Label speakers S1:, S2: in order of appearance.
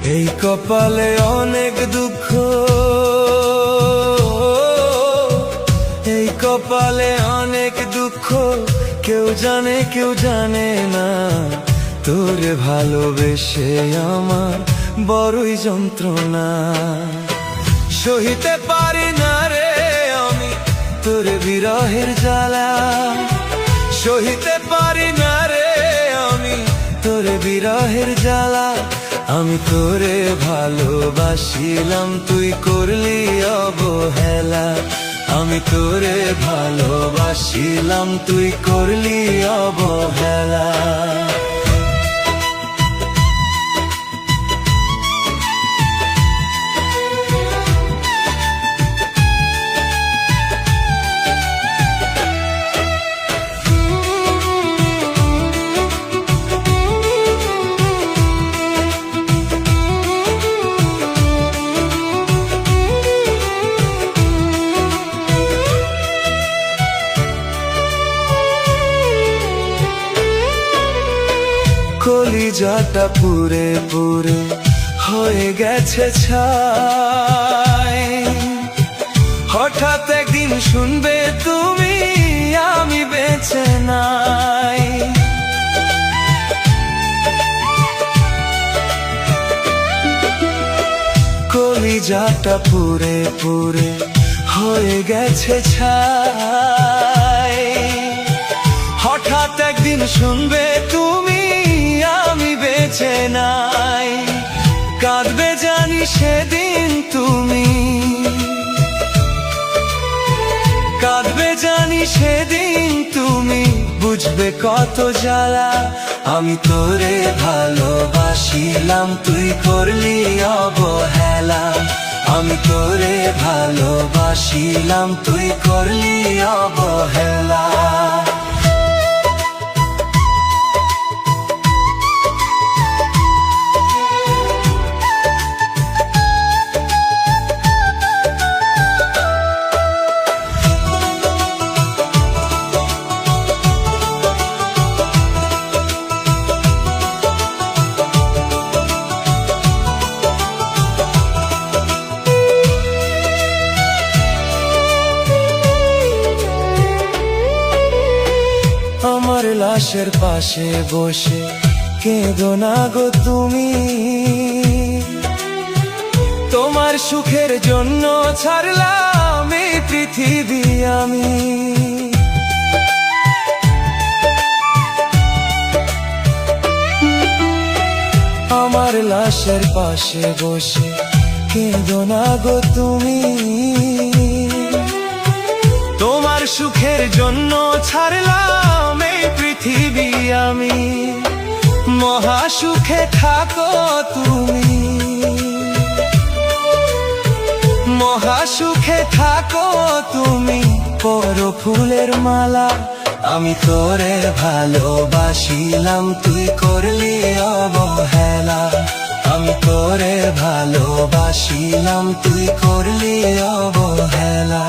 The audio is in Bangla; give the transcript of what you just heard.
S1: এই কপালে অনেক দুঃখ, এই কপালে অনেক দুঃখ, কেউ জানে কেউ জানে না। তোরে ভালোবেসে আমার বড়ই যন্ত্রণা, সহিতে পারি না রে আমি তোর বিরহের জ্বালা, সহিতে পারি না রে আমি তোর বিরহের জ্বালা। আমি তোরে ভালোবাসিলাম তুই করলি অবহেলা, আমি তোরে ভালোবাসিলাম তুই করলি অবহেলা। কলিজাটা পুরে পুরে হয়ে গেছে ছাই, হঠাৎ একদিন শুনবে তুমি আমি বেঁচে নাই। কলিজাটা পুরে পুরে হয়ে গেছে ছাই, হঠাৎ একদিন শুনবে তুমি আমি বেঁচে নাই। কাঁদবে জানি সেদিন তুমি, কাঁদবে জানি সেদিন তুমি, বুঝবে কত জ্বালা। আমি তোরে ভালোবাসিলাম তুই করলি অবহেলা, আমি তোরে ভালোবাসিলাম তুই করলি অবহেলা। আমার লাশের পাশে বসে কেঁদো না গো তুমি, তোমার সুখের জন্য ছাড়লাম এই পৃথিবী আমি। আমার লাশের পাশে বসে কেঁদো না গো তুমি, তোমার সুখের জন্য ছাড়লাম এই পৃথিবী আমি। মহা সুখে থাকো তুমি, মহা সুখে থাকো তুমি, পরো ফুলের মালা। আমি তোরে ভালোবাসিলাম তুই করলি অবহেলা, আমি তোরে ভালোবাসিলাম তুই করলি অবহেলা।